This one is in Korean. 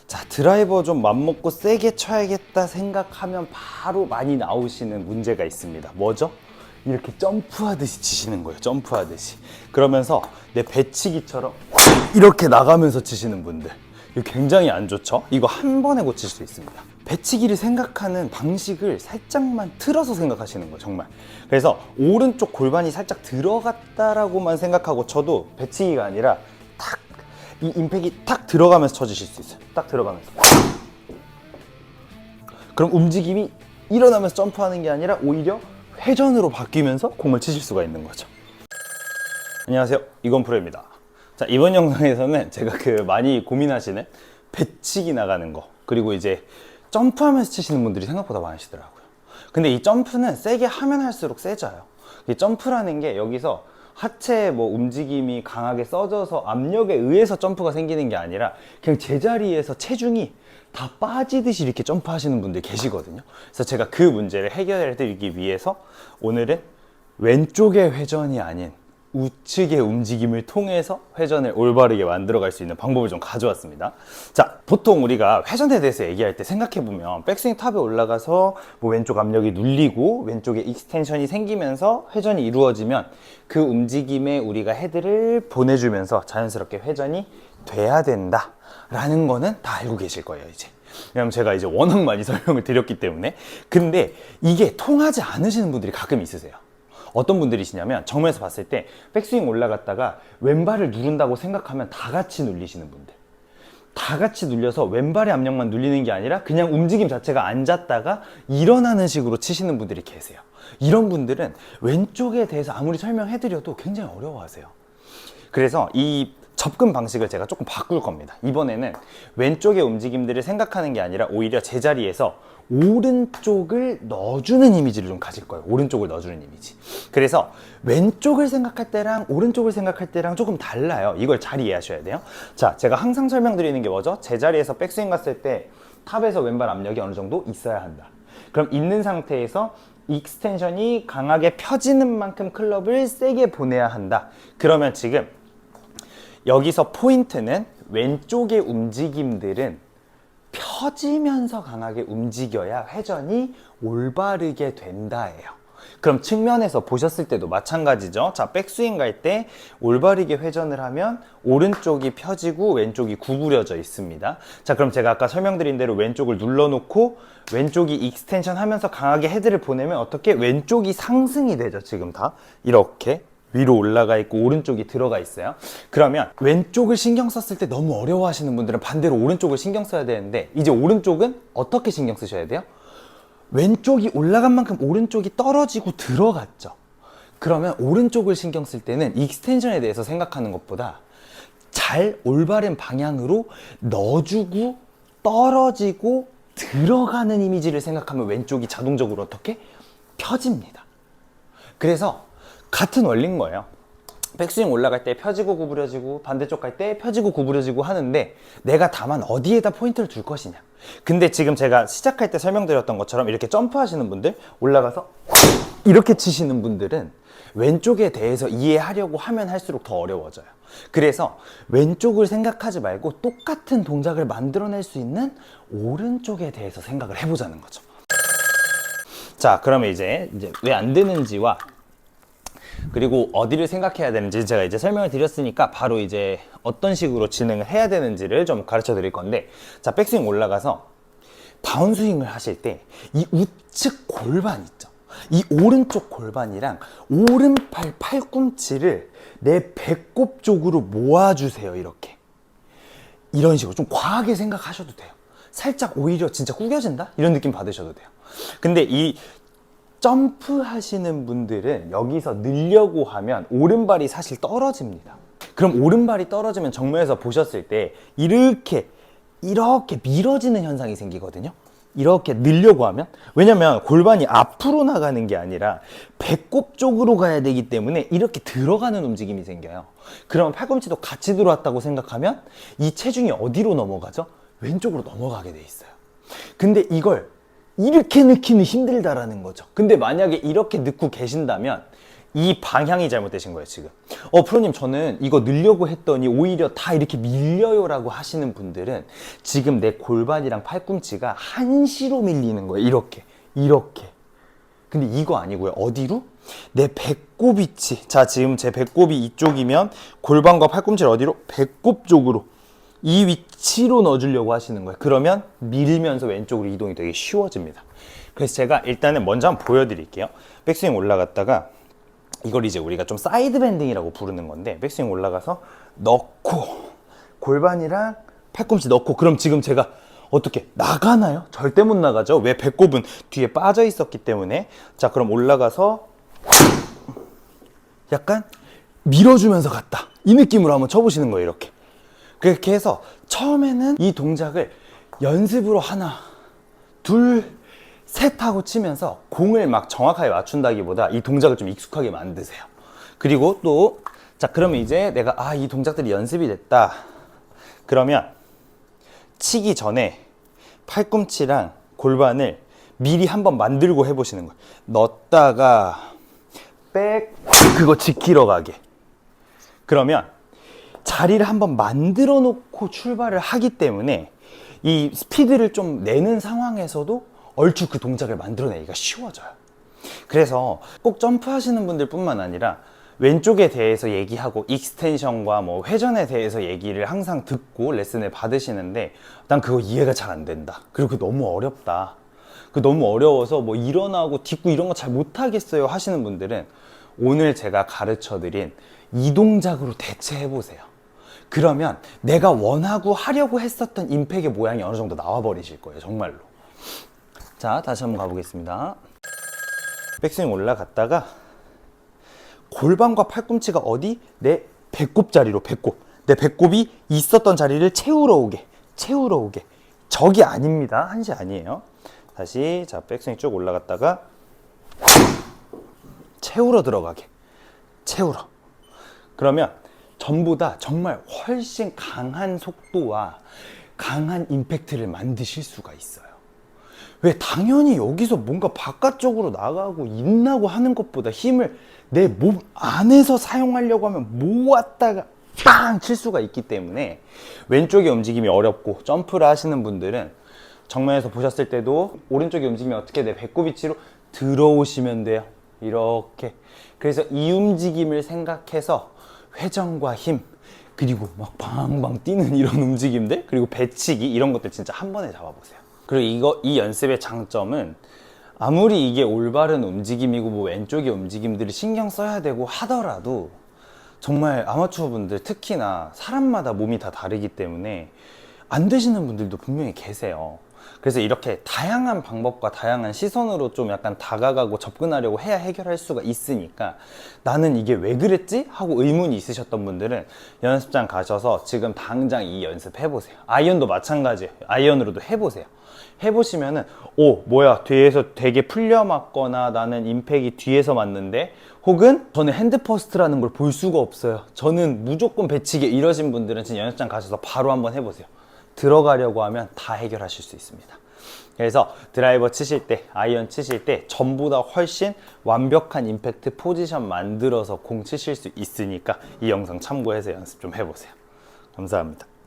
자, 드라이버 좀 맘먹고 세게 쳐야겠다 생각하면 바로 많이 나오시는 문제가 있습니다. 뭐죠? 이렇게 점프하듯이 치시는 거예요. 점프하듯이. 그러면서 내 배치기처럼 이렇게 나가면서 치시는 분들, 이거 굉장히 안 좋죠? 이거 한 번에 고칠 수 있습니다. 배치기를 생각하는 방식을 살짝만 틀어서 생각하시는 거예요, 정말. 그래서 오른쪽 골반이 살짝 들어갔다라고만 생각하고 쳐도 배치기가 아니라 탁, 이 임팩이 탁 들어가면서 쳐주실 수 있어요. 딱 들어가면서. 그럼 움직임이 일어나면서 점프하는 게 아니라 오히려 회전으로 바뀌면서 공을 치실 수가 있는 거죠. 안녕하세요, 이건프로입니다. 자, 이번 영상에서는 제가 많이 고민하시는 배치기 나가는 거, 그리고 이제 점프하면서 치시는 분들이 생각보다 많으시더라고요. 근데 이 점프는 세게 하면 할수록 세져요. 이 점프라는 게 여기서 하체 움직임이 강하게 써져서 압력에 의해서 점프가 생기는 게 아니라 그냥 제자리에서 체중이 다 빠지듯이 이렇게 점프하시는 분들 계시거든요. 그래서 제가 그 문제를 해결해 드리기 위해서 오늘은 왼쪽의 회전이 아닌 우측의 움직임을 통해서 회전을 올바르게 만들어갈 수 있는 방법을 좀 가져왔습니다. 자, 보통 우리가 회전에 대해서 얘기할 때 생각해보면 백스윙 탑에 올라가서 왼쪽 압력이 눌리고 왼쪽에 익스텐션이 생기면서 회전이 이루어지면 그 움직임에 우리가 헤드를 보내주면서 자연스럽게 회전이 돼야 된다 라는 거는 다 알고 계실 거예요, 이제. 왜냐면 제가 이제 워낙 많이 설명을 드렸기 때문에. 근데 이게 통하지 않으시는 분들이 가끔 있으세요. 어떤 분들이시냐면 정면에서 봤을 때 백스윙 올라갔다가 왼발을 누른다고 생각하면 다 같이 눌리시는 분들, 다 같이 눌려서 왼발의 압력만 눌리는 게 아니라 그냥 움직임 자체가 앉았다가 일어나는 식으로 치시는 분들이 계세요. 이런 분들은 왼쪽에 대해서 아무리 설명해드려도 굉장히 어려워하세요. 그래서 이 접근 방식을 제가 조금 바꿀 겁니다. 이번에는 왼쪽의 움직임들을 생각하는 게 아니라 오히려 제자리에서 오른쪽을 넣어주는 이미지를 좀 가질 거예요. 오른쪽을 넣어주는 이미지. 그래서 왼쪽을 생각할 때랑 오른쪽을 생각할 때랑 조금 달라요. 이걸 잘 이해하셔야 돼요. 자, 제가 항상 설명드리는 게 뭐죠? 제자리에서 백스윙 갔을 때 탑에서 왼발 압력이 어느 정도 있어야 한다. 그럼 있는 상태에서 익스텐션이 강하게 펴지는 만큼 클럽을 세게 보내야 한다. 그러면 지금 여기서 포인트는 왼쪽의 움직임들은 펴지면서 강하게 움직여야 회전이 올바르게 된다예요. 그럼 측면에서 보셨을 때도 마찬가지죠. 자, 백스윙 갈 때 올바르게 회전을 하면 오른쪽이 펴지고 왼쪽이 구부려져 있습니다. 자, 그럼 제가 아까 설명드린 대로 왼쪽을 눌러놓고 왼쪽이 익스텐션 하면서 강하게 헤드를 보내면 어떻게? 왼쪽이 상승이 되죠. 지금 다 이렇게 위로 올라가 있고 오른쪽이 들어가 있어요. 그러면 왼쪽을 신경 썼을 때 너무 어려워하시는 분들은 반대로 오른쪽을 신경 써야 되는데, 이제 오른쪽은 어떻게 신경 쓰셔야 돼요? 왼쪽이 올라간 만큼 오른쪽이 떨어지고 들어갔죠. 그러면 오른쪽을 신경 쓸 때는 익스텐션에 대해서 생각하는 것보다 잘 올바른 방향으로 넣어주고 떨어지고 들어가는 이미지를 생각하면 왼쪽이 자동적으로 어떻게? 펴집니다. 그래서 같은 원리인 거예요. 백스윙 올라갈 때 펴지고 구부려지고 반대쪽 갈 때 펴지고 구부려지고 하는데 내가 다만 어디에다 포인트를 둘 것이냐. 근데 지금 제가 시작할 때 설명드렸던 것처럼 이렇게 점프하시는 분들, 올라가서 이렇게 치시는 분들은 왼쪽에 대해서 이해하려고 하면 할수록 더 어려워져요. 그래서 왼쪽을 생각하지 말고 똑같은 동작을 만들어낼 수 있는 오른쪽에 대해서 생각을 해보자는 거죠. 자, 그러면 이제 왜 안 되는지와 그리고 어디를 생각해야 되는지 제가 이제 설명을 드렸으니까 바로 이제 어떤 식으로 진행을 해야 되는지를 좀 가르쳐 드릴 건데, 자, 백스윙 올라가서 다운스윙을 하실 때 이 우측 골반 있죠? 이 오른쪽 골반이랑 오른팔 팔꿈치를 내 배꼽 쪽으로 모아주세요. 이렇게. 이런 식으로 좀 과하게 생각하셔도 돼요. 살짝 오히려 진짜 구겨진다? 이런 느낌 받으셔도 돼요. 근데 이 점프 하시는 분들은 여기서 늘려고 하면 오른발이 사실 떨어집니다. 그럼 오른발이 떨어지면 정면에서 보셨을 때 이렇게 밀어지는 현상이 생기거든요. 이렇게 늘려고 하면. 왜냐면 골반이 앞으로 나가는 게 아니라 배꼽 쪽으로 가야 되기 때문에 이렇게 들어가는 움직임이 생겨요. 그러면 팔꿈치도 같이 들어왔다고 생각하면 이 체중이 어디로 넘어가죠? 왼쪽으로 넘어가게 돼 있어요. 근데 이걸 이렇게 넣기는 힘들다라는 거죠. 근데 만약에 이렇게 넣고 계신다면 이 방향이 잘못되신 거예요, 지금. 프로님, 저는 이거 늘려고 했더니 오히려 다 이렇게 밀려요 라고 하시는 분들은 지금 내 골반이랑 팔꿈치가 한시로 밀리는 거예요. 이렇게. 근데 이거 아니고요. 어디로? 내 배꼽 위치. 자, 지금 제 배꼽이 이쪽이면 골반과 팔꿈치를 어디로? 배꼽 쪽으로. 이 위치로 넣어주려고 하시는 거예요. 그러면 밀면서 왼쪽으로 이동이 되게 쉬워집니다. 그래서 제가 일단은 먼저 한번 보여드릴게요. 백스윙 올라갔다가 이걸 이제 우리가 좀 사이드 밴딩이라고 부르는 건데, 백스윙 올라가서 넣고 골반이랑 팔꿈치 넣고, 그럼 지금 제가 어떻게 나가나요? 절대 못 나가죠. 왜? 배꼽은 뒤에 빠져 있었기 때문에. 자, 그럼 올라가서 약간 밀어주면서 갔다, 이 느낌으로 한번 쳐보시는 거예요. 이렇게. 그렇게 해서 처음에는 이 동작을 연습으로 하나, 둘, 셋 하고 치면서 공을 막 정확하게 맞춘다기보다 이 동작을 좀 익숙하게 만드세요. 그리고 또, 자, 그러면 이제 내가 이 동작들이 연습이 됐다. 그러면 치기 전에 팔꿈치랑 골반을 미리 한번 만들고 해보시는 거예요. 넣었다가 백, 그거 지키러 가게. 그러면 자리를 한번 만들어 놓고 출발을 하기 때문에 이 스피드를 좀 내는 상황에서도 얼추 그 동작을 만들어내기가 쉬워져요. 그래서 꼭 점프하시는 분들 뿐만 아니라 왼쪽에 대해서 얘기하고 익스텐션과 뭐 회전에 대해서 얘기를 항상 듣고 레슨을 받으시는데, 난 그거 이해가 잘 안 된다, 그리고 그거 너무 어렵다, 그 너무 어려워서 뭐 일어나고 딛고 이런 거 잘 못하겠어요 하시는 분들은 오늘 제가 가르쳐드린 이 동작으로 대체해 보세요. 그러면 내가 원하고 하려고 했었던 임팩의 모양이 어느 정도 나와 버리실 거예요, 정말로. 자, 다시 한번 가보겠습니다. 백스윙 올라갔다가 골반과 팔꿈치가 어디? 내 배꼽 자리로, 내 배꼽이 있었던 자리를 채우러 오게. 저기 아닙니다. 한시 아니에요. 다시, 자, 백스윙 쭉 올라갔다가 채우러 들어가게. 그러면 전부 다 정말 훨씬 강한 속도와 강한 임팩트를 만드실 수가 있어요. 왜? 당연히 여기서 뭔가 바깥쪽으로 나가고 인나고 하는 것보다 힘을 내 몸 안에서 사용하려고 하면 모았다가 빵 칠 수가 있기 때문에 왼쪽의 움직임이 어렵고 점프를 하시는 분들은 정면에서 보셨을 때도 오른쪽의 움직임이 어떻게 내 배꼽 위치로 들어오시면 돼요. 이렇게. 그래서 이 움직임을 생각해서 회전과 힘, 그리고 막 방방 뛰는 이런 움직임들, 그리고 배치기, 이런 것들 진짜 한 번에 잡아보세요. 그리고 이 연습의 장점은 아무리 이게 올바른 움직임이고 뭐 왼쪽의 움직임들을 신경 써야 되고 하더라도 정말 아마추어 분들, 특히나 사람마다 몸이 다 다르기 때문에 안 되시는 분들도 분명히 계세요. 그래서 이렇게 다양한 방법과 다양한 시선으로 좀 약간 다가가고 접근하려고 해야 해결할 수가 있으니까, 나는 이게 왜 그랬지? 하고 의문이 있으셨던 분들은 연습장 가셔서 지금 당장 이 연습 해보세요. 아이언도 마찬가지예요. 아이언으로도 해보세요. 해보시면은 뭐야, 뒤에서 되게 풀려 맞거나 나는 임팩이 뒤에서 맞는데, 혹은 저는 핸드 퍼스트라는 걸 볼 수가 없어요, 저는 무조건 배치기, 이러신 분들은 진짜 연습장 가셔서 바로 한번 해보세요. 들어가려고 하면 다 해결하실 수 있습니다. 그래서 드라이버 치실 때, 아이언 치실 때 전보다 훨씬 완벽한 임팩트 포지션 만들어서 공 치실 수 있으니까 이 영상 참고해서 연습 좀 해보세요. 감사합니다.